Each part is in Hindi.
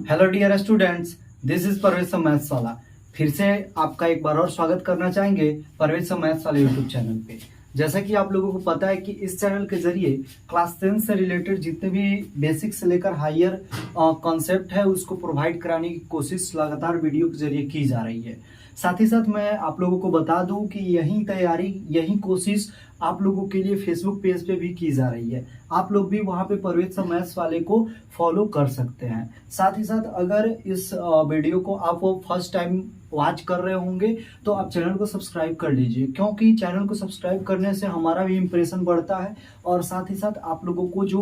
Hello dear students, this is Parvez maths वाला। फिर से आपका एक बार और स्वागत करना चाहेंगे परवेज मैथ्स वाले यूट्यूब चैनल पे। जैसा कि आप लोगों को पता है कि इस चैनल के जरिए क्लास 10 से रिलेटेड जितने भी बेसिक से लेकर हायर कॉन्सेप्ट है उसको प्रोवाइड कराने की कोशिश लगातार वीडियो के जरिए की जा रही है। साथ ही साथ मैं आप लोगों को बता दूं कि यही तैयारी, यही कोशिश आप लोगों के लिए फेसबुक पेज पे भी की जा रही है। आप लोग भी वहां पे परवेज मैथ्स वाले को फॉलो कर सकते हैं। साथ ही साथ अगर इस वीडियो को आप फर्स्ट टाइम वॉच कर रहे होंगे तो आप चैनल को सब्सक्राइब कर लीजिए, क्योंकि चैनल को सब्सक्राइब करने से हमारा भी इम्प्रेशन बढ़ता है और साथ ही साथ आप लोगों को जो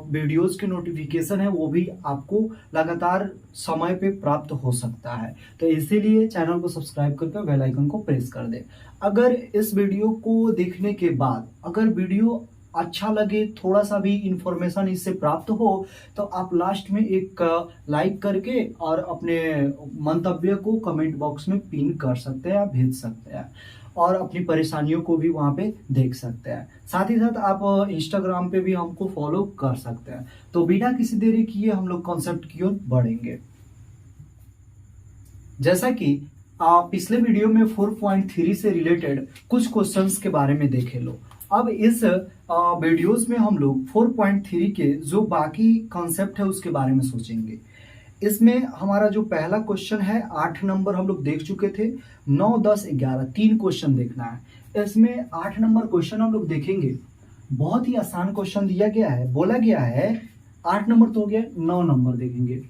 वीडियोस के नोटिफिकेशन है वो भी आपको लगातार समय पे प्राप्त हो सकता है। तो इसीलिए चैनल को सब्सक्राइब करके बेल आइकन को प्रेस कर दें। अगर इस वीडियो को देखने के बाद अगर वीडियो अच्छा लगे, थोड़ा सा भी इंफॉर्मेशन इससे प्राप्त हो, तो आप लास्ट में एक लाइक करके और अपने मंतव्य को कमेंट बॉक्स में पिन कर सकते हैं, भेज सकते हैं और अपनी परेशानियों को भी वहां पे देख सकते हैं। साथ ही साथ आप इंस्टाग्राम पे भी हमको फॉलो कर सकते हैं। तो बिना किसी देरी किए हम लोग कॉन्सेप्ट की ओर बढ़ेंगे। जैसा कि आप पिछले वीडियो में 4.3 से रिलेटेड कुछ क्वेश्चंस के बारे में देखे लो। अब इस वीडियोस में हम लोग 4.3 के जो बाकी कॉन्सेप्ट है उसके बारे में सोचेंगे। इसमें हमारा जो पहला क्वेश्चन है 8 नंबर हम लोग देख चुके थे। 9, 10, 11 तीन क्वेश्चन देखना है। इसमें 8 नंबर क्वेश्चन हम लोग देखेंगे। बहुत ही आसान क्वेश्चन दिया गया है, बोला गया है 8 नंबर तो हो गया, 9 नंबर देखेंगे।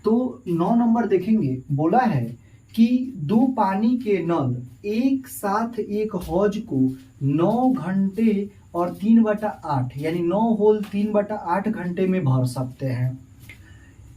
तो 9 नंबर देखेंगे, बोला है कि दो पानी के नल एक साथ एक हौज को 9 घंटे और 3/8 यानी 9 होल 3/8 घंटे में भर सकते हैं।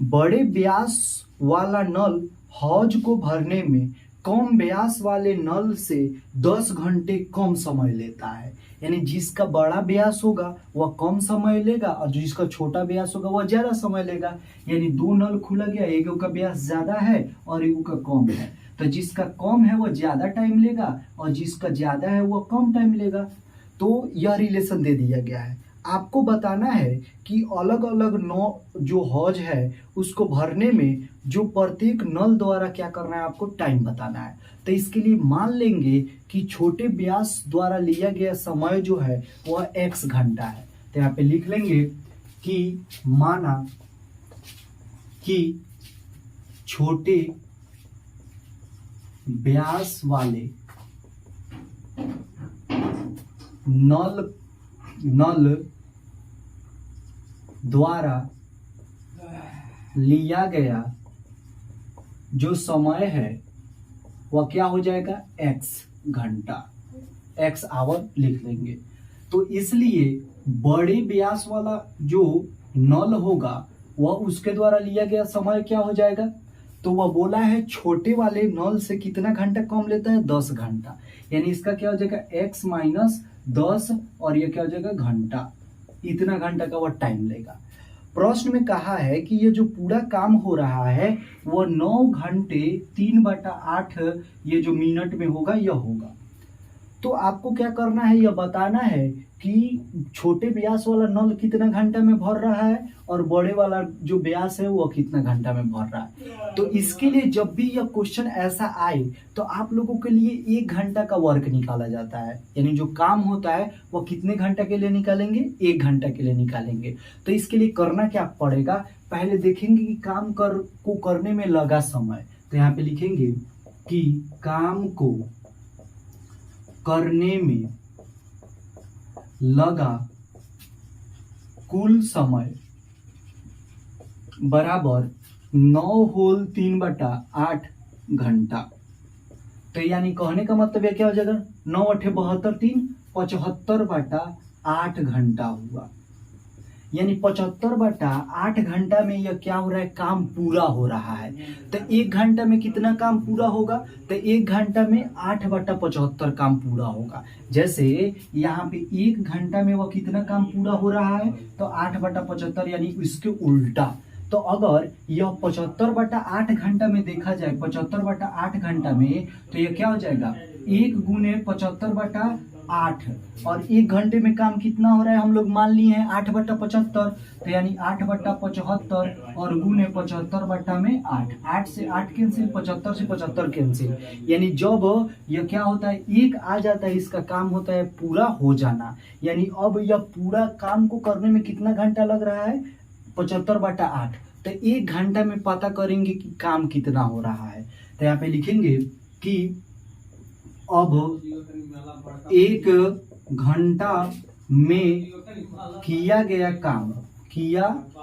बड़े व्यास वाला नल हौज को भरने में कम व्यास वाले नल से 10 घंटे कम समय लेता है। यानी जिसका बड़ा व्यास होगा वह कम समय लेगा और जिसका छोटा व्यास होगा वह ज्यादा समय लेगा। यानी दो नल खुला गया, एक का व्यास ज्यादा है और एक का कम है, तो जिसका कम है वह ज्यादा टाइम लेगा और जिसका ज्यादा है वह कम टाइम लेगा। तो यह रिलेशन दे दिया गया है। आपको बताना है कि अलग अलग 9 जो हौज है उसको भरने में जो प्रत्येक नल द्वारा क्या करना है, आपको टाइम बताना है। तो इसके लिए मान लेंगे कि छोटे व्यास द्वारा लिया गया समय जो है वह x घंटा है। तो यहाँ पे लिख लेंगे कि माना कि छोटे व्यास वाले नल द्वारा लिया गया जो समय है वह क्या हो जाएगा, x घंटा, x आवर लिख लेंगे। तो इसलिए बड़े व्यास वाला जो नल होगा वह उसके द्वारा लिया गया समय क्या हो जाएगा, तो वह बोला है छोटे वाले नल से कितना घंटा कम लेता है, 10 घंटा। यानी इसका क्या हो जाएगा, x माइनस 10 और ये क्या हो जाएगा, घंटा। इतना घंटा का वह टाइम लेगा। प्रश्न में कहा है कि ये जो पूरा काम हो रहा है वो 9 घंटे 3/8 ये जो मिनट में होगा यह होगा। तो आपको क्या करना है, यह बताना है कि छोटे व्यास वाला नल कितना घंटा में भर रहा है और बड़े वाला जो व्यास है वो कितना घंटा में भर रहा है। तो इसके लिए जब भी यह क्वेश्चन ऐसा आए तो आप लोगों के लिए 1 घंटा का वर्क निकाला जाता है। यानी जो काम होता है वो कितने घंटा के लिए निकालेंगे, 1 घंटा के लिए निकालेंगे। तो इसके लिए करना क्या पड़ेगा, पहले देखेंगे कि काम को करने में लगा समय। तो यहाँ पे लिखेंगे कि काम को करने में लगा कुल समय बराबर 9 होल 3/8 घंटा। तो यानी कहने का मतलब क्या हो जाएगा, 9 8 72 3 75/8 घंटा हुआ। यानी 75/8 घंटा में यह क्या हो रहा है, काम पूरा हो रहा है। तो 1 घंटा में कितना काम पूरा होगा, तो 1 घंटा में 8/75 काम पूरा होगा। जैसे यहाँ पे 1 घंटा में वह कितना काम पूरा हो रहा है, तो 8/75 यानी इसके उल्टा। तो अगर यह 75/8 घंटा में देखा जाए, 75/8 घंटा में, तो यह क्या हो जाएगा, 1 गुने 75/8 8 और 1 घंटे में काम कितना हो रहा है हम लोग मान लिए हैं 8/75, तो यानी 8/75 और गुने 75/8, 8 से 8 कैंसिल, 75 से 75 कैंसिल, यानी जब यह क्या होता है 1 आ जाता है इसका काम होता है पूरा हो जाना। यानी अब यह पूरा काम को करने में कितना घंटा लग रहा है 75/8, तो 1 घंटा में पता करेंगे कि काम कितना हो रहा है। तो यहाँ पे लिखेंगे कि अब 1 घंटा में किया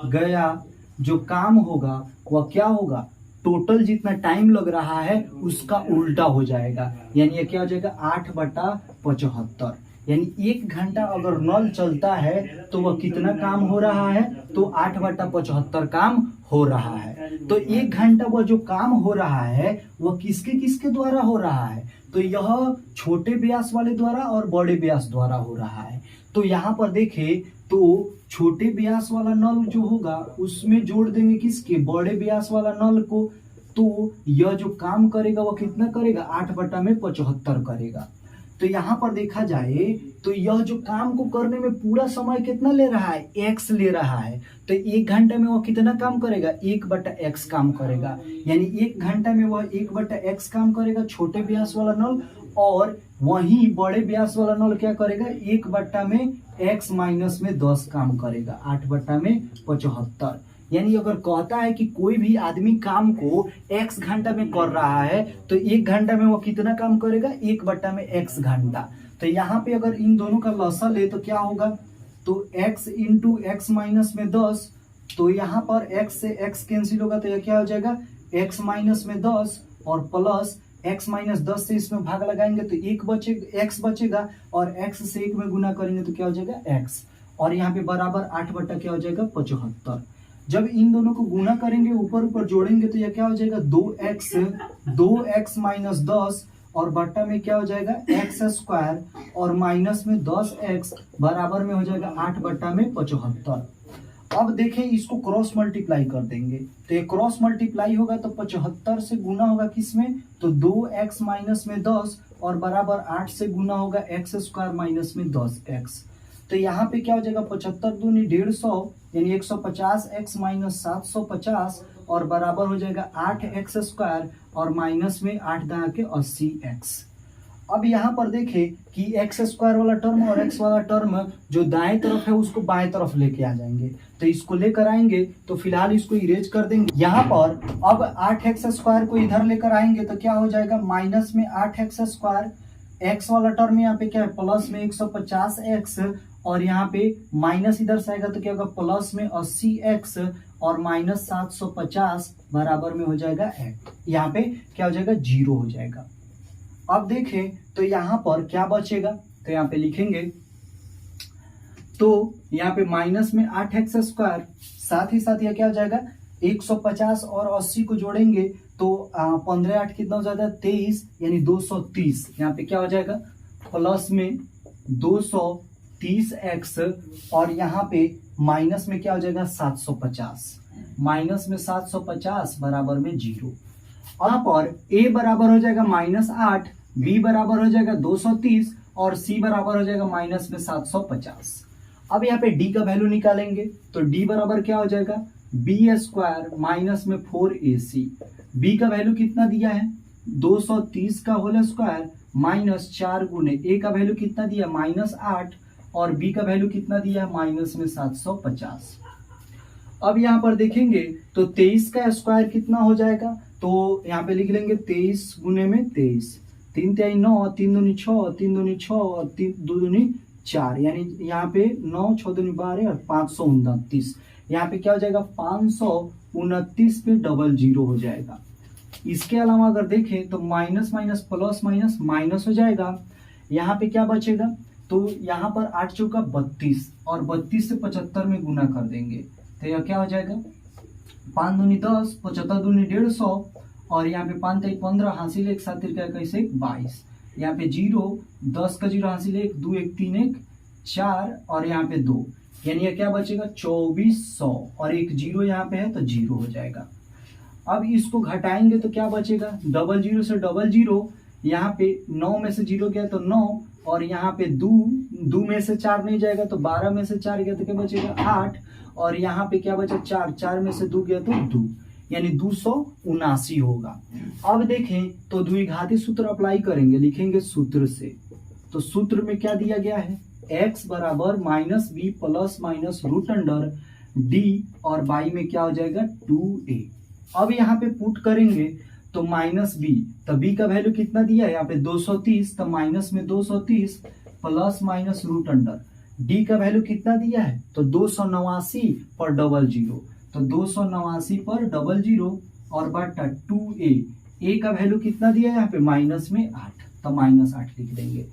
गया जो काम होगा वह क्या होगा, टोटल जितना टाइम लग रहा है उसका उल्टा हो जाएगा, यानी ये क्या हो जाएगा 8/75, यानी 1 घंटा अगर नल चलता है तो वह कितना काम हो रहा है, तो 8/75 काम हो रहा है। तो 1 घंटा वह जो काम हो रहा है वह किसके किसके द्वारा हो रहा है, तो यह छोटे व्यास वाले द्वारा और बड़े व्यास द्वारा हो रहा है। तो यहाँ पर देखें तो छोटे व्यास वाला नल जो होगा उसमें जोड़ देंगे किसके, बड़े व्यास वाला नल को, तो यह जो काम करेगा वह कितना करेगा 8/75 करेगा। तो यहाँ पर देखा जाए तो यह जो काम को करने में पूरा समय कितना ले रहा है, x ले रहा है, तो 1 घंटे में वह कितना काम करेगा 1/x काम करेगा, यानी 1 घंटा में वह 1/x काम करेगा छोटे व्यास वाला नल, और वहीं बड़े व्यास वाला नल क्या करेगा 1/x-10 काम करेगा 8/75। यानी अगर कहता है कि कोई भी आदमी काम को x घंटा में कर रहा है तो 1 घंटा में वो कितना काम करेगा 1/x घंटा। तो यहाँ पे अगर इन दोनों का लसा ले तो क्या होगा, तो x × x-10, तो यहाँ पर x से x कैंसिल होगा तो यह क्या हो जाएगा x-10 और प्लस x-10 से इसमें भाग लगाएंगे तो x बचेगा और x से 1 में गुना करेंगे तो क्या हो जाएगा x, और यहाँ पे बराबर 8 क्या हो जाएगा 75। जब इन दोनों को गुना करेंगे ऊपर ऊपर जोड़ेंगे तो यह क्या हो जाएगा 2x-10 और बट्टा में क्या हो जाएगा x² और माइनस में 10x बराबर में हो जाएगा 8/75। अब देखें इसको क्रॉस मल्टीप्लाई कर देंगे तो ये क्रॉस मल्टीप्लाई होगा तो 75 से गुना होगा किसमें, तो 2x-10 और बराबर 8 से गुना होगा x² माइनस में 10x। तो यहाँ पे क्या हो जाएगा 75 दूनी 150 यानी 150x-750 और बराबर हो जाएगा 8x² और माइनस में 8 × 80x। अब यहाँ पर देखें कि x² वाला टर्म और x वाला टर्म जो दाएं तरफ है उसको बाएं तरफ लेके आ जाएंगे, तो इसको लेकर आएंगे तो फिलहाल इसको इरेज कर देंगे। यहाँ पर अब 8x² को इधर लेकर आएंगे तो क्या हो जाएगा माइनस में 8x², x वाला टर्म यहाँ पे क्या है प्लस में 150x और यहाँ पे माइनस इधर से आएगा तो क्या होगा प्लस में 80x और माइनस 750 बराबर में हो जाएगा x, यहाँ पे क्या हो जाएगा 0 हो जाएगा। अब देखें तो यहाँ पर क्या बचेगा, तो यहाँ पे लिखेंगे तो यहाँ पे माइनस में 8x² साथ ही साथ यह क्या हो जाएगा 150 और 80 को जोड़ेंगे तो 15 8 कितना हो जाएगा 23 यानी 230, यहाँ पे क्या हो जाएगा प्लस में 230x और यहाँ पे माइनस में क्या हो जाएगा 750, माइनस में 750 बराबर में 0। यहाँ पर a बराबर हो जाएगा -8, b बराबर हो जाएगा 230 और c बराबर हो जाएगा माइनस में 750। अब यहाँ पे d का वैल्यू निकालेंगे तो d बराबर क्या हो जाएगा b² माइनस में 4ac, b का वैल्यू कितना दिया है 230 का होल स्क्वायर माइनस 4 गुने a का वैल्यू कितना दिया -8 और b का वैल्यू कितना दिया है माइनस में 750। अब यहाँ पर देखेंगे तो 23 का स्क्वायर कितना हो जाएगा, तो यहाँ पे लिख लेंगे 23 गुने में 23, 3 × 9, 3 दूनी 6, 3 दूनी 6 और 3 दूनी 4, यानी यहाँ पे 9 6 दूनी 12 और 529, यहाँ पे क्या हो जाएगा 529 पे डबल 0 हो जाएगा। इसके अलावा अगर देखें तो minus minus plus minus minus हो जाएगा, यहाँ पे क्या बचेगा, तो यहाँ पर 8 चौका 32 और 32 से 75 में गुना कर देंगे तो यह क्या हो जाएगा 5 दूनी 10, 75 दूनी 150 और यहाँ पे 5 × 15 हासिल 1 7 कैसे 22, यहाँ पे 0 10 का 0 हासिल 1 2 1 3 1 4 और यहाँ पे 2, यानी यह क्या बचेगा 2400 और एक 0 यहाँ पे है तो 0 हो जाएगा। अब इसको घटाएंगे तो क्या बचेगा 00 से 00 यहाँ पे 9 में से 0 गया तो 9, और यहाँ पे 2 में से 4 नहीं जाएगा तो 12 में से 4 गया तो क्या बचेगा 8, और यहाँ पे क्या बचा 4 में से 2 गया तो 2, यानी 279 होगा। अब देखें तो द्विघाती सूत्र अप्लाई करेंगे, लिखेंगे सूत्र से। तो सूत्र में क्या दिया गया है, x बराबर -b plus minus root under d, और y में क्या हो जाएगा 2a। अब यहाँ पे पुट करेंगे तो -b, तो b का वैल्यू कितना दिया है यहाँ पे 230, तो माइनस में 230 plus minus root under d का वैल्यू कितना दिया है तो 289 पर 00, तो 289 पर 00 और बटा 2a, a का वैल्यू कितना दिया है यहाँ पे माइनस में 8, तो -8 लिख देंगे।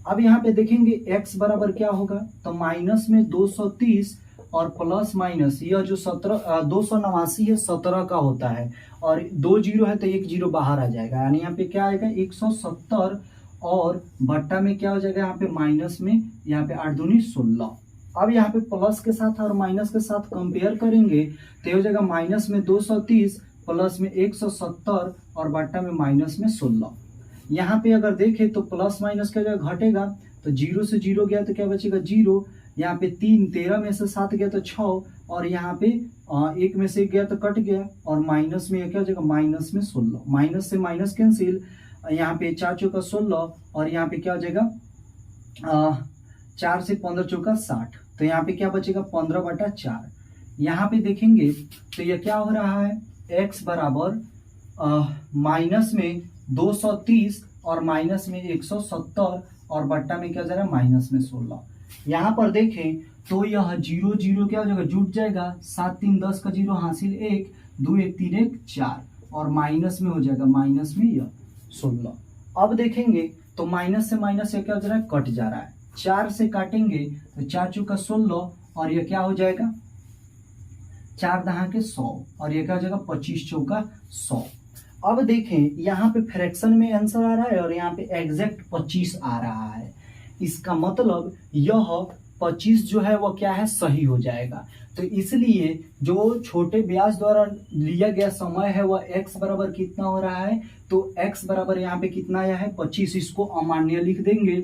अब यहाँ पे देखेंगे x बराबर क्या होगा, तो माइनस में 230 और प्लस माइनस, यह जो 289 है 17 का होता है, और 2 0 है तो 1 0 बाहर आ जाएगा, यानी यहाँ पे क्या आएगा 170, और बट्टा में क्या हो जाएगा यहाँ पे माइनस में, यहाँ पे 8 दूनी 16। अब यहाँ पे प्लस के साथ और माइनस के साथ कंपेयर करेंगे तो हो जाएगा माइनस में 230 प्लस में 170 और बट्टा में माइनस में 16। यहाँ पे अगर देखें तो प्लस माइनस क्या जाएगा घटेगा, तो 0 से 0 गया तो क्या बचेगा 0, यहाँ पे 13 में से 7 गया तो 6, और यहाँ पे 1 में से 1 गया तो कट गया, और माइनस में क्या हो जाएगा माइनस में 16, माइनस से माइनस कैंसिल, यहाँ पे 4 चौका 16, और यहाँ पे क्या हो जाएगा 4 से 15 चौका 60, तो यहाँ पे क्या बचेगा 15/4। यहाँ पे देखेंगे तो यह क्या हो रहा है, x बराबर माइनस में 230 और माइनस में 170 और बट्टा में क्या हो जाएगा माइनस में 16। यहाँ पर देखें तो यह 0 0 क्या हो जाएगा जुट जाएगा, 7 3 10 का 0 हासिल 1, 2 1 3 1 4, और माइनस में हो जाएगा माइनस में यह 16। अब देखेंगे तो माइनस से माइनस ये क्या हो जा रहा है कट जा रहा है, 4 से काटेंगे तो 4 चौका 16, और ये क्या हो जाएगा 4 दहा के 100, और ये क्या हो जाएगा 25 चौका 100। अब देखें यहाँ पे फ्रैक्शन में आंसर आ रहा है और यहाँ पे एग्जैक्ट 25 आ रहा है, इसका मतलब यह 25 जो है वो क्या है सही हो जाएगा। तो इसलिए जो छोटे ब्याज द्वारा लिया गया समय है वह x बराबर कितना हो रहा है, तो x बराबर यहाँ पे कितना आया है 25, इसको अमान्य लिख देंगे,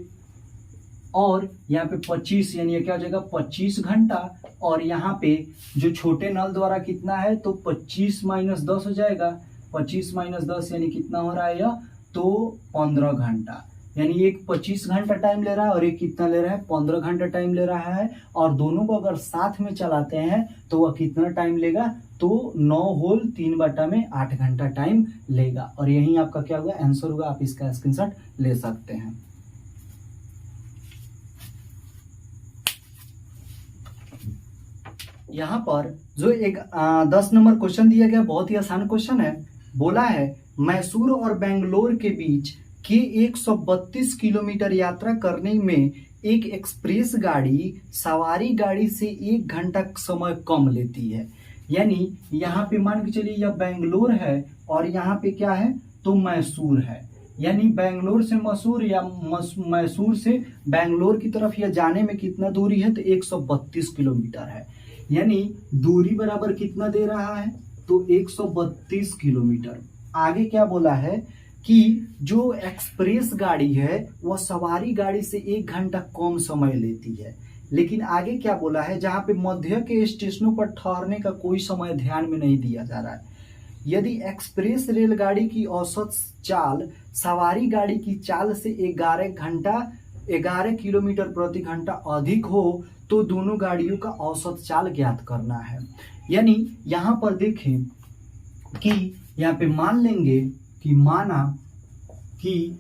और यहाँ पे 25 यानी क्या हो जाएगा 25 घंटा, और यहाँ पे जो छोटे नल द्वारा कितना है तो 25 माइनस 10 हो जाएगा, 25 माइनस 10 यानी कितना हो रहा है यह तो 15 घंटा, यानी एक 25 घंटा टाइम ले रहा है और एक कितना ले रहा है 15 घंटा टाइम ले रहा है, और दोनों को अगर साथ में चलाते हैं तो वह कितना टाइम लेगा तो 9 होल 3 में 8 घंटा टाइम लेगा, और यही आपका क्या होगा आंसर होगा, आप इसका स्क्रीनशॉट ले सकते हैं। यहाँ पर जो एक 10 नंबर क्वेश्चन दिया गया बहुत ही आसान क्वेश्चन है, बोला है मैसूर और बेंगलोर के बीच के 132 किलोमीटर यात्रा करने में एक एक्सप्रेस गाड़ी सवारी गाड़ी से 1 घंटा समय कम लेती है। यानी यहाँ पे मान के चलिए यह बेंगलोर है और यहाँ पे क्या है तो मैसूर है, यानी बेंगलोर से मैसूर या मैसूर से बेंगलोर की तरफ यह जाने में कितना दूरी है तो 132 किलोमीटर है, यानी दूरी बराबर कितना दे रहा है तो 132 किलोमीटर। आगे क्या बोला है कि जो एक्सप्रेस गाड़ी है वह सवारी गाड़ी से 1 घंटा कम समय लेती है, लेकिन आगे क्या बोला है जहां पे मध्य के स्टेशनों पर ठहरने का कोई समय ध्यान में नहीं दिया जा रहा है। यदि एक्सप्रेस रेलगाड़ी की औसत चाल सवारी गाड़ी की चाल से 11 किलोमीटर प्रति घंटा अधिक हो तो दोनों गाड़ियों का औसत चाल ज्ञात करना है। यानी यहाँ पर देखें कि यहाँ पे मान लेंगे कि माना कि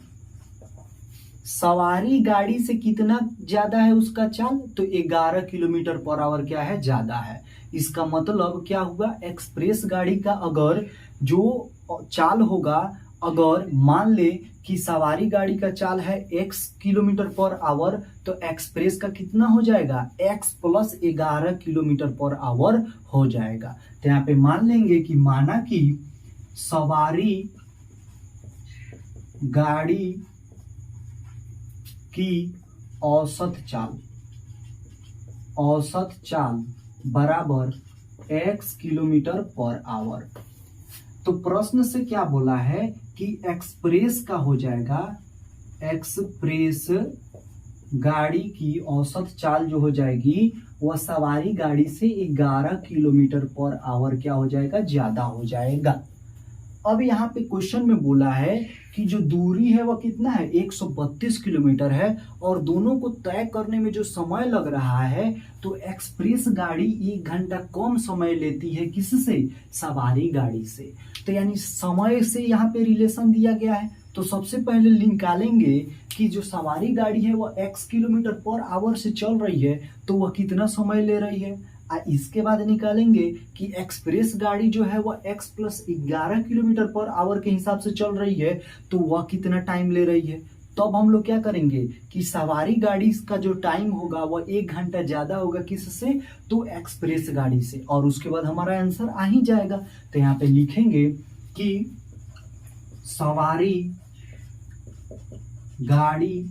सवारी गाड़ी से कितना ज्यादा है उसका चाल तो 11 किलोमीटर पर आवर क्या है ज्यादा है। इसका मतलब क्या हुआ एक्सप्रेस गाड़ी का अगर जो चाल होगा, अगर मान ले कि सवारी गाड़ी का चाल है x किलोमीटर पर आवर तो एक्सप्रेस का कितना हो जाएगा x plus 11 kilometre per hour हो जाएगा। तो यहाँ पे मान लेंगे कि माना कि सवारी गाड़ी की औसत चाल बराबर x किलोमीटर पर आवर। तो प्रश्न से क्या बोला है कि एक्सप्रेस का हो जाएगा, एक्सप्रेस गाड़ी की औसत चाल जो हो जाएगी वह सवारी गाड़ी से 11 किलोमीटर पर आवर क्या हो जाएगा, ज्यादा हो जाएगा। अब यहाँ पे क्वेश्चन में बोला है कि जो दूरी है वह कितना है, 132 किलोमीटर है, और दोनों को तय करने में जो समय लग रहा है तो एक्सप्रेस गाड़ी 1 घंटा कम समय लेती है किससे, सवारी गाड़ी से। तो यानी समय से यहाँ पे रिलेशन दिया गया है। तो सबसे पहले निकालेंगे कि जो सवारी गाड़ी है वह x किलोमीटर पर आवर से चल रही है तो वह कितना समय ले रही है। इसके बाद निकालेंगे कि एक्सप्रेस गाड़ी जो है वह x plus 11 kilometre per hour के हिसाब से चल रही है तो वह कितना टाइम ले रही है। तब हम लोग क्या करेंगे कि सवारी गाड़ी का जो टाइम होगा वह 1 घंटा ज्यादा होगा किससे, तो एक्सप्रेस गाड़ी से, और उसके बाद हमारा आंसर आ ही जाएगा। तो यहाँ पे लिखेंगे कि सवारी गाड़ी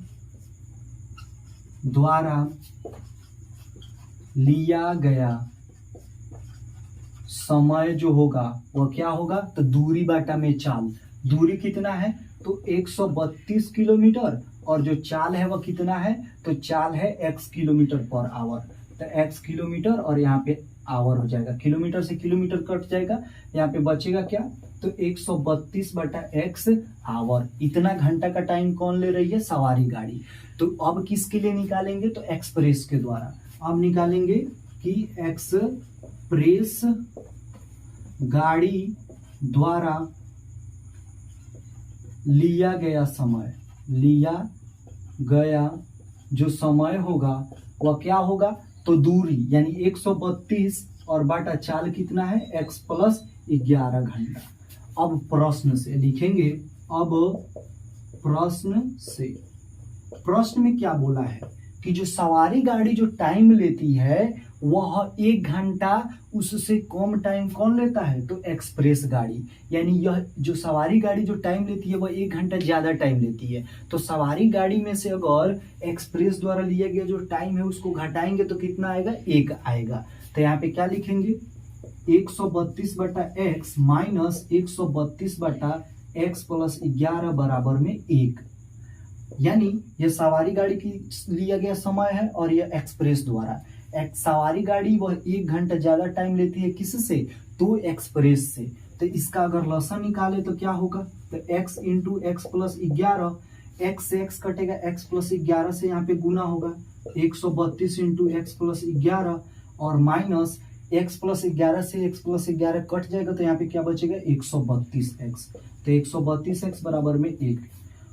द्वारा लिया गया समय जो होगा वह क्या होगा, तो दूरी बाटा में चाल, दूरी कितना है तो 132 किलोमीटर, और जो चाल है वह कितना है, तो चाल है x किलोमीटर पर आवर। तो x किलोमीटर और यहाँ पे आवर हो जाएगा, किलोमीटर से किलोमीटर कट जाएगा, यहाँ पे बचेगा क्या, तो 132 बटा x आवर। इतना घंटा का टाइम कौन ले रही है, सवारी गाड़ी। तो अब किसके लिए निकालेंगे, तो एक्सप्रेस के द्वारा। अब निकालेंगे कि एक्सप्रेस गाड़ी द्वारा लिया गया समय, लिया गया जो समय होगा वह क्या होगा, तो दूरी यानी 132 और बाटा चाल कितना है, x प्लस 11 घंटा। अब प्रश्न से लिखेंगे, अब प्रश्न में क्या बोला है कि जो सवारी गाड़ी जो टाइम लेती है वह 1 घंटा उससे कम टाइम कौन लेता है, तो एक्सप्रेस गाड़ी। यानी यह जो सवारी गाड़ी जो टाइम लेती है वह 1 घंटा ज्यादा टाइम लेती है। तो सवारी गाड़ी में से अगर एक्सप्रेस द्वारा लिया गया जो टाइम है उसको घटाएंगे तो कितना आएगा, 1 आएगा। तो यहाँ पे क्या लिखेंगे, 132 बटा एक्स माइनस 132 बटा एक्स प्लस 11 बराबर में 1। यानी यह सवारी गाड़ी की लिया गया समय है और यह एक्सप्रेस द्वारा। सवारी गाड़ी वह 1 घंटा ज्यादा टाइम लेती है किससे, तो एक्सप्रेस से। तो इसका अगर लसन निकाले तो क्या होगा, तो x into x plus 11, x से एक्स कटेगा, x प्लस 11 से यहाँ पे गुना होगा, 132 इंटू एक्स प्लस 11 और माइनस x प्लस 11 से x प्लस 11 कट जाएगा तो यहाँ पे क्या बचेगा, 132x। तो 132x बराबर में 1,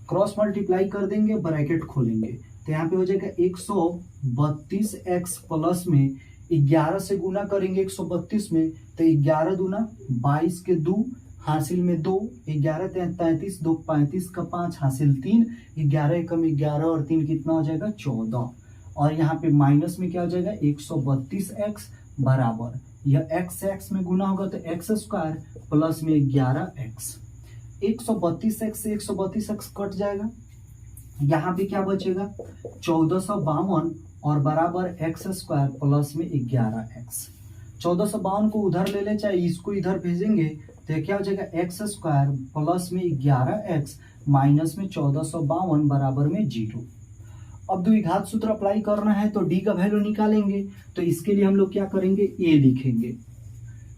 क्रॉस मल्टीप्लाई कर देंगे, ब्रैकेट खोलेंगे तो यहाँ पे हो जाएगा 132x प्लस में 11 से गुना करेंगे 132 में, तो 11 दूना 22 के 2 हासिल में 2, 11 33, 2 35 का 5 हासिल 3, 11 कम 11 और 3 कितना हो जाएगा, 14। और यहाँ पे माइनस में क्या हो जाएगा, 132x बराबर, यह x से x में गुना होगा तो x स्क्वायर प्लस में 11x। 132x से 132x कट जाएगा, यहाँ पे क्या बचेगा, 1452 और बराबर एक्स स्क्वायर प्लस में 11x। 1452 को उधर ले ले, चाहे इसको इधर भेजेंगे तो क्या हो जाएगा, एक्स स्क्वायर प्लस में 11x माइनस में 1452 बराबर में 0। अब द्विघात सूत्र अप्लाई करना है तो d का वैल्यू निकालेंगे। तो इसके लिए हम लोग क्या करेंगे, a लिखेंगे।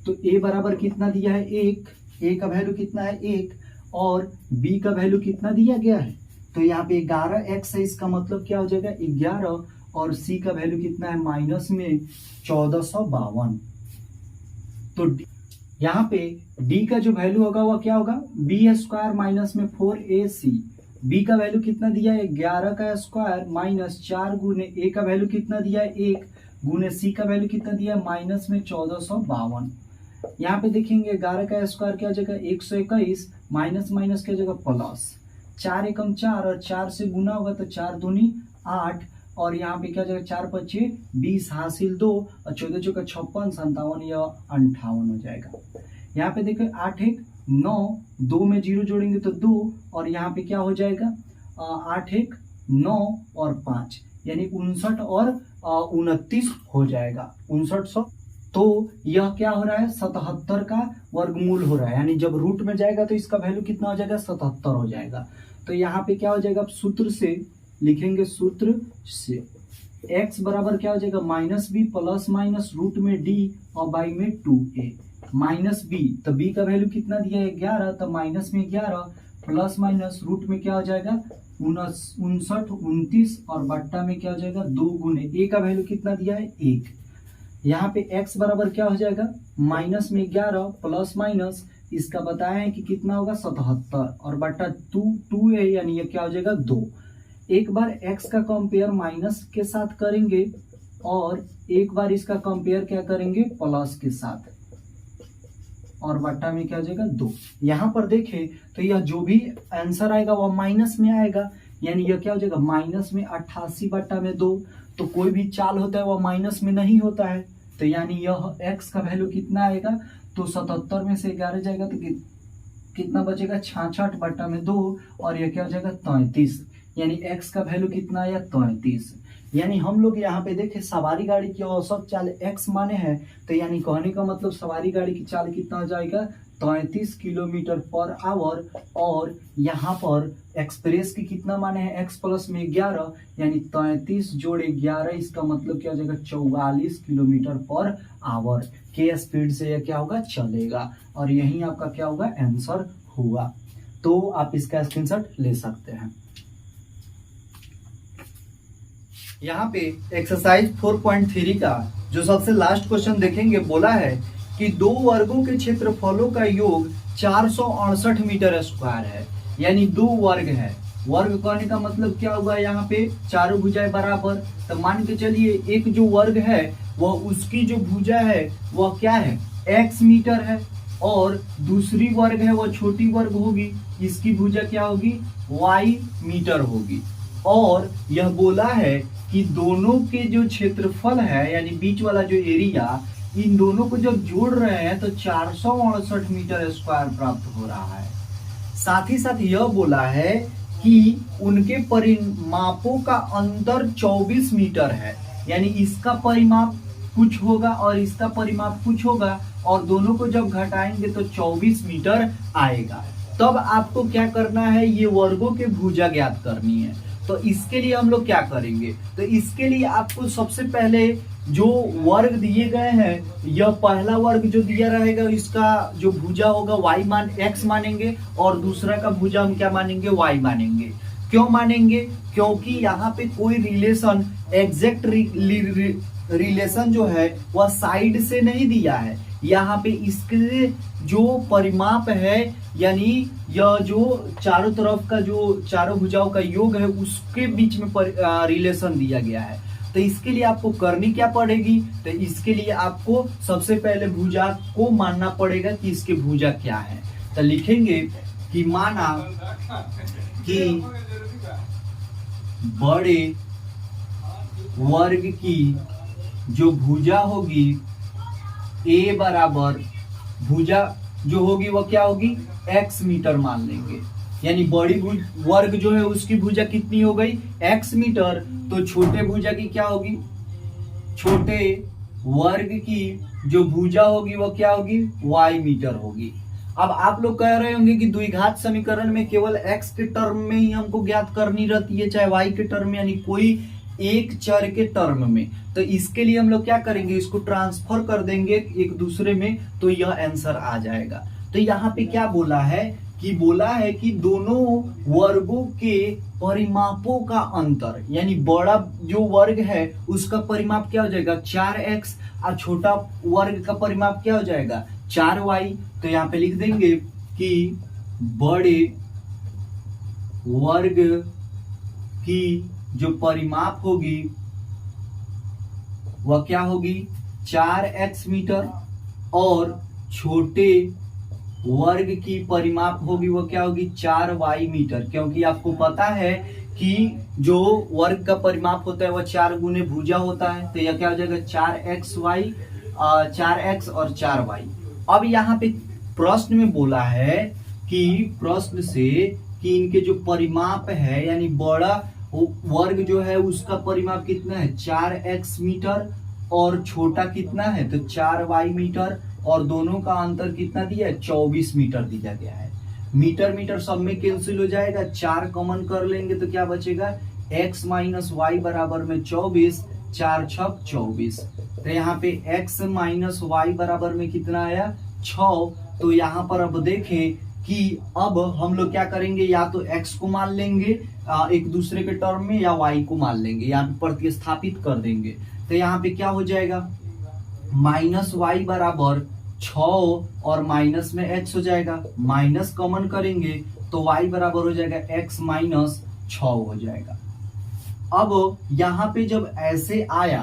तो a बराबर कितना दिया है, 1, a का वैल्यू कितना है 1, और b का वैल्यू कितना दिया गया है, तो यहाँ पे 11x है, इसका मतलब क्या हो जाएगा 11, और c का वैल्यू कितना है माइनस में 1452। तो यहाँ पे d का जो वैल्यू होगा वह क्या होगा, b स्क्वायर माइनस में 4ac। b का वैल्यू कितना दिया है, 11 का स्क्वायर माइनस 4 गुने a का वैल्यू कितना दिया है 1 गुने c का वैल्यू कितना दिया है माइनस में 1452। यहाँ पे देखेंगे 11 का स्क्वायर क्या हो जाएगा 121, माइनस माइनस क्या हो जाएगा प्लस, 4 एकम 4 और 4 से गुना होगा तो 4 दूनी 8, और यहाँ पे क्या हो जाएगा 4 पच्चे 20 हासिल 2 और 14 चौका 56 57 या 58 हो जाएगा। यहाँ पे देखो 8 1 9, 2 में 0 जोड़ेंगे तो 2, और यहाँ पे क्या हो जाएगा 8 1 9 और 5 यानी 59 और 29 हो जाएगा, 5900 तो यह क्या हो रहा है, 77 का वर्गमूल हो रहा है, यानी जब रूट में जाएगा तो इसका वैल्यू कितना हो जाएगा, 77 हो जाएगा। तो यहाँ पे क्या हो जाएगा, आप सूत्र से लिखेंगे, सूत्र से x बराबर क्या हो जाएगा, -b प्लस माइनस रूट में d और बाई में 2a माइनस b, तो b का वैल्यू कितना दिया है 11, तो माइनस में 11 प्लस माइनस रूट में क्या हो जाएगा 59 29 और बट्टा में क्या हो जाएगा 2 गुने a का वैल्यू कितना दिया है 1। यहाँ पे x बराबर क्या हो जाएगा, माइनस में 11 प्लस माइनस इसका बताया है कि कितना होगा 77 और बट्टा 2 है, यानी ये क्या हो जाएगा 2। एक बार x का कंपेयर माइनस के साथ करेंगे और एक बार इसका कंपेयर क्या करेंगे प्लस के साथ, और बट्टा में क्या हो जाएगा 2। यहाँ पर देखें तो यह जो भी आंसर आएगा वह माइनस में आएगा, यानी यह क्या हो जाएगा माइनस में 88 बट्टा में 2। तो कोई भी चाल होता है वह माइनस में नहीं होता है, तो यानी यह x का वैल्यू कितना आएगा, तो 77 में से 11 जाएगा तो कितना बचेगा 66 बट्टा में 2 और यह क्या हो जाएगा 33, यानी x का वैल्यू कितना आया 33। यानी हम लोग यहाँ पे देखें सवारी गाड़ी की औसत चाल x माने हैं, तो यानी कहने का मतलब सवारी गाड़ी की चाल कितना हो जाएगा 33 किलोमीटर पर आवर, और यहाँ पर एक्सप्रेस की कितना माने हैं x प्लस में 11, यानी 33 जोड़े 11, इसका मतलब क्या हो जाएगा 44 किलोमीटर पर आवर के स्पीड से यह क्या होगा चलेगा, और यही आपका क्या होगा आंसर हुआ। तो आप इसका स्क्रीनशॉट ले सकते हैं। यहाँ पे एक्सरसाइज 4.3 का जो सबसे लास्ट क्वेश्चन देखेंगे, बोला है कि दो वर्गों के क्षेत्रफलों का योग 468 मीटर स्क्वायर है, यानी दो वर्ग है। वर्ग कहने का मतलब क्या हुआ, यहाँ पे चारों भुजाएं बराबर, तो मान के चलिए एक जो वर्ग है वह उसकी जो भुजा है वह क्या है x मीटर है, और दूसरी वर्ग है वह छोटी वर्ग होगी, इसकी भुजा क्या होगी y मीटर होगी। और यह बोला है कि दोनों के जो क्षेत्रफल है यानी बीच वाला जो एरिया, इन दोनों को जब जोड़ रहे हैं तो 468 मीटर स्क्वायर प्राप्त हो रहा है। साथ ही साथ यह बोला है कि उनके परिमापों का अंतर 24 मीटर है, यानी इसका परिमाप कुछ होगा और इसका परिमाप कुछ होगा, और दोनों को जब घटाएंगे तो 24 मीटर आएगा। तब आपको क्या करना है, ये वर्गों के भुजा ज्ञात करनी है। तो इसके लिए हम लोग क्या करेंगे, तो इसके लिए आपको सबसे पहले जो वर्ग दिए गए हैं, यह पहला वर्ग जो दिया रहेगा इसका जो भुजा होगा y मान x मानेंगे, और दूसरा का भुजा हम क्या मानेंगे y मानेंगे। क्यों मानेंगे, क्योंकि यहाँ पे कोई रिलेशन एग्जैक्ट रिलेशन जो है वह साइड से नहीं दिया है। यहाँ पे इसके जो परिमाप है, यानी यह जो चारों तरफ का जो चारों भुजाओं का योग है उसके बीच में रिलेशन दिया गया है। तो इसके लिए आपको करनी क्या पड़ेगी, तो इसके लिए आपको सबसे पहले भुजा को मानना पड़ेगा कि इसके भुजा क्या है। तो लिखेंगे कि माना कि बड़े वर्ग की जो भुजा होगी a बराबर, भुजा जो होगी वह क्या होगी x मीटर मान लेंगे, यानी बड़ी वर्ग जो है उसकी भुजा कितनी हो गई x मीटर, तो छोटे भुजा की क्या होगी, छोटे वर्ग की जो भुजा होगी वह क्या होगी y मीटर होगी। अब आप लोग कह रहे होंगे कि द्विघात समीकरण में केवल x के टर्म में ही हमको ज्ञात करनी रहती है, चाहे y के टर्म में, यानी कोई एक चर के टर्म में। तो इसके लिए हम लोग क्या करेंगे, इसको ट्रांसफर कर देंगे एक दूसरे में, तो यह आंसर आ जाएगा। तो यहाँ पे क्या बोला है कि बोला है कि दोनों वर्गों के परिमापों का अंतर, यानी बड़ा जो वर्ग है उसका परिमाप क्या हो जाएगा 4x, और छोटा वर्ग का परिमाप क्या हो जाएगा 4y। तो यहाँ पे लिख देंगे कि बड़े वर्ग की जो परिमाप होगी वह क्या होगी 4x मीटर, और छोटे वर्ग की परिमाप होगी वह क्या होगी 4y मीटर, क्योंकि आपको पता है कि जो वर्ग का परिमाप होता है वह 4 गुने भुजा होता है। तो यह क्या हो जाएगा 4x और 4y। अब यहाँ पे प्रश्न में बोला है कि प्रश्न से कि इनके जो परिमाप है, यानी बड़ा वर्ग जो है उसका परिमाप कितना है 4x मीटर, और छोटा कितना है, तो 4y मीटर, और दोनों का अंतर कितना दिया है, 24 मीटर दिया गया है। मीटर मीटर सब में कैंसिल हो जाएगा, 4 कॉमन कर लेंगे तो क्या बचेगा, x माइनस वाई बराबर में 24, 4 छक 24। तो यहाँ पे x माइनस वाई बराबर में कितना आया, 6। तो यहाँ पर अब देखें कि अब हम लोग क्या करेंगे, या तो x को मान लेंगे एक दूसरे के टर्म में, या y को मान लेंगे, यहाँ पे प्रतिस्थापित कर देंगे। तो यहाँ पे क्या हो जाएगा, माइनस वाई बराबर 6 और माइनस में x हो जाएगा, माइनस कॉमन करेंगे तो y बराबर हो जाएगा x माइनस 6 हो जाएगा। अब यहाँ पे जब ऐसे आया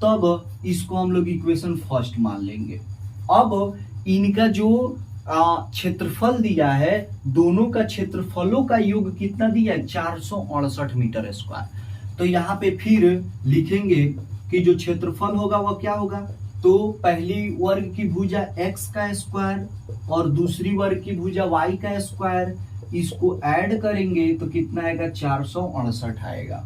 तब इसको हम लोग इक्वेशन फर्स्ट मान लेंगे। अब इनका जो क्षेत्रफल दिया है, दोनों का क्षेत्रफलों का योग कितना दिया है, 468 मीटर स्क्वायर। तो यहाँ पे फिर लिखेंगे कि जो क्षेत्रफल होगा वह क्या होगा, तो पहली वर्ग की भुजा x का स्क्वायर और दूसरी वर्ग की भुजा y का स्क्वायर, इसको ऐड करेंगे तो कितना आएगा, 468 आएगा।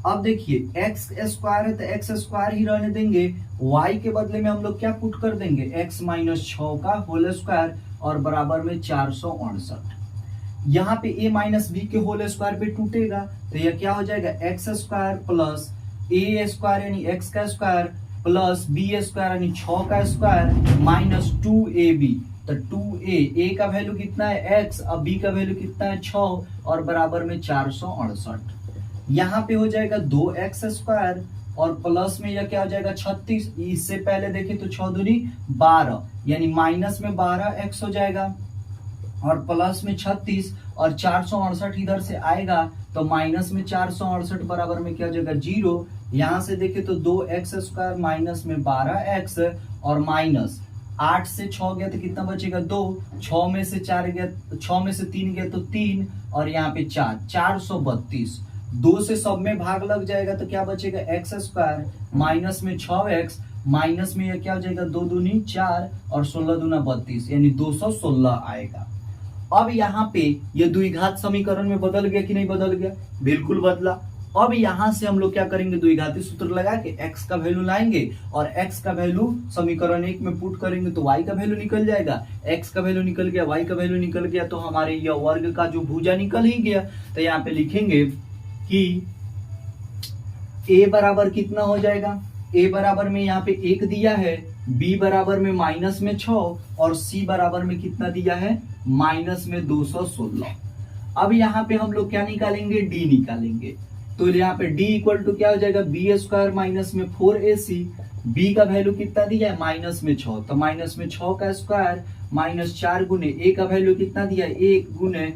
अब देखिए x स्क्वायर है तो x स्क्वायर ही रहने देंगे, y के बदले में हम लोग क्या पुट कर देंगे, x माइनस 6 का होल स्क्वायर और बराबर में 468। यहाँ पे a माइनस बी के होल स्क्वायर पे टूटेगा तो यह क्या हो जाएगा, x square plus a square यानी x का स्क्वायर प्लस b स्क्वायर यानी 6 का स्क्वायर माइनस 2ab। तो 2a का वैल्यू कितना है x, अब b का वैल्यू कितना है 6 और बराबर में 468। यहाँ पे हो जाएगा 2x स्क्वायर और प्लस में यह क्या हो जाएगा 36। इससे पहले देखें तो 6 दूनी 12 यानी माइनस में 12x हो जाएगा और प्लस में 36 और 468 इधर से आएगा तो माइनस में 468 बराबर में क्या हो जाएगा 0। यहाँ से देखें तो 2x स्क्वायर माइनस में 12x और माइनस 8 से 6 गया तो कितना बचेगा 2, 6 में से 4 गया, 6 में से 3 गया तो 3 और यहाँ पे 4, 432। 2 से सब में भाग लग जाएगा तो क्या बचेगा x स्क्वायर माइनस में 6x माइनस में यह क्या हो जाएगा 2 दूनी 4 और 16 दूना 32 यानी 216 आएगा। अब यहाँ पे ये द्विघात समीकरण में बदल गया कि नहीं बदल गया, बिल्कुल बदला। अब यहां से हम लोग क्या करेंगे, द्विघाती सूत्र लगा के x का वैल्यू लाएंगे और x का वैल्यू समीकरण 1 में पुट करेंगे तो y का वैल्यू निकल जाएगा। x का वैल्यू निकल गया, y का वैल्यू निकल गया तो हमारे यह वर्ग का जो भुजा निकल ही गया। तो यहाँ पे लिखेंगे कि a बराबर कितना हो जाएगा, a बराबर में यहाँ पे 1 दिया है, b बराबर में माइनस में 6 और c बराबर में कितना दिया है माइनस में 216। अब यहाँ पे हम लोग क्या निकालेंगे, d निकालेंगे। तो यहाँ पे d इक्वल टू क्या हो जाएगा b स्क्वायर माइनस में 4ac, b का वैल्यू कितना दिया है माइनस में 6 तो माइनस में 6 का स्क्वायर माइनस 4 गुने a का वैल्यू कितना दिया है 1 गुने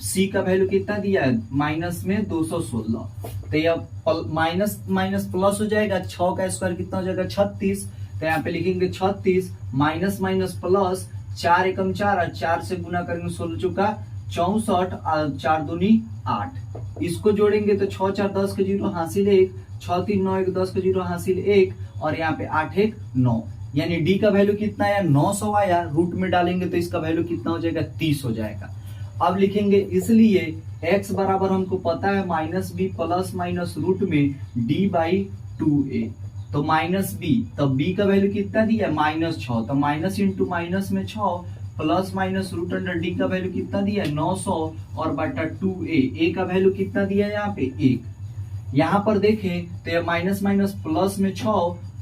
c का वैल्यू कितना दिया है माइनस में 216। तो यह माइनस माइनस प्लस हो जाएगा, 6 का स्क्वायर कितना हो जाएगा 36। तो यहाँ पे लिखेंगे 36 माइनस माइनस प्लस 4 एकम 4 और 4 से गुना करेंगे 16 चौका 64 और 4 दूनी 8। इसको जोड़ेंगे तो 6 4 10 के 0 हासिल 1, 6 3 9 1 10 के 0 हासिल 1 और यहाँ पे 8 1 9 यानी d का वैल्यू कितना आया 900 आया। रूट में डालेंगे तो इसका वैल्यू कितना हो जाएगा 30 हो जाएगा। अब लिखेंगे इसलिए x बराबर हमको पता है minus b plus minus root में d बाई 2a तो माइनस बी, तब b का वैल्यू कितना दिया है माइनस 6 तो माइनस इंटू माइनस में 6 plus minus root under D का वैल्यू कितना दिया है 900 और बटा 2a, a का वैल्यू कितना दिया है यहाँ पे 1। यहाँ पर देखें तो ये माइनस माइनस प्लस में 6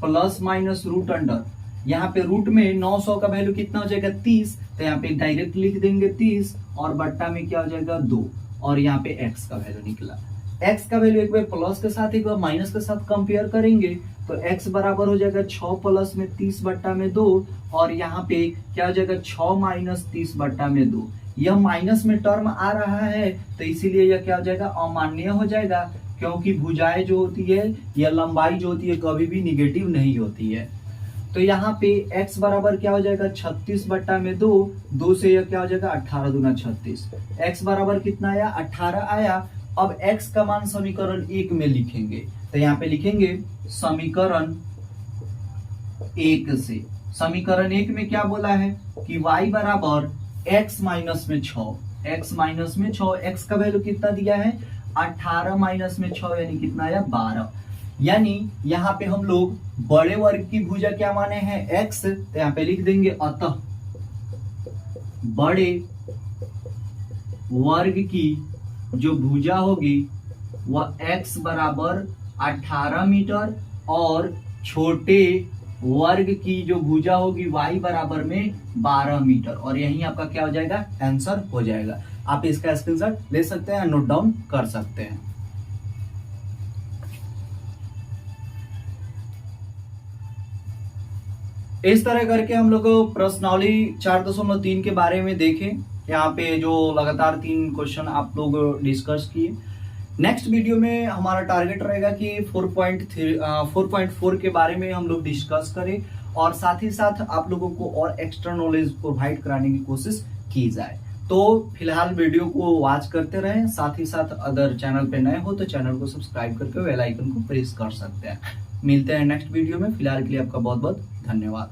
प्लस माइनस रूट अंडर, यहाँ पे रूट में 900 का वैल्यू कितना हो जाएगा 30 तो यहाँ पे डायरेक्ट लिख देंगे 30 और बट्टा में क्या हो जाएगा 2 और यहाँ पे x का वैल्यू निकला। x का वैल्यू एक बार प्लस के साथ एक बार माइनस के साथ कंपेयर करेंगे तो x बराबर हो जाएगा 6 प्लस में 30 बट्टा में 2 और यहाँ पे क्या हो जाएगा 6 माइनस 30 बट्टा में 2। यह माइनस में टर्म आ रहा है तो इसीलिए यह क्या हो जाएगा अमान्य हो जाएगा, क्योंकि भुजाएं जो होती है या लंबाई जो होती है कभी भी निगेटिव नहीं होती है। तो यहाँ पे x बराबर क्या हो जाएगा 36 बट्टा में 2, 2 से यह क्या हो जाएगा 18 दूना 36। x बराबर कितना आया 18 आया। अब x का मान समीकरण 1 में लिखेंगे तो यहाँ पे लिखेंगे समीकरण 1 से। समीकरण 1 में क्या बोला है कि y बराबर x माइनस में 6, x माइनस में 6, x का वैल्यू कितना दिया है 18 माइनस में 6 यानी कितना आया 12। यानी यहाँ पे हम लोग बड़े वर्ग की भुजा क्या माने हैं x, तो यहाँ पे लिख देंगे अतः बड़े वर्ग की जो भुजा होगी वह x बराबर 18 मीटर और छोटे वर्ग की जो भुजा होगी y बराबर में 12 मीटर, और यही आपका क्या हो जाएगा, आंसर हो जाएगा। आप इसका स्क्रीनशॉट ले सकते हैं, नोट डाउन कर सकते हैं। इस तरह करके हम लोग प्रश्नावली 4.3 के बारे में देखें। यहाँ पे जो लगातार 3 क्वेश्चन आप लोग डिस्कस किए। नेक्स्ट वीडियो में हमारा टारगेट रहेगा कि 4.4 के बारे में हम लोग डिस्कस करें और साथ ही साथ आप लोगों को और एक्स्ट्रा नॉलेज प्रोवाइड कराने की कोशिश की जाए। तो फिलहाल वीडियो को वॉच करते रहें, साथ ही साथ अगर चैनल पे नए हो तो चैनल को सब्सक्राइब करके बेल आइकन को प्रेस कर सकते हैं। मिलते हैं नेक्स्ट वीडियो में। फिलहाल के लिए आपका बहुत बहुत धन्यवाद।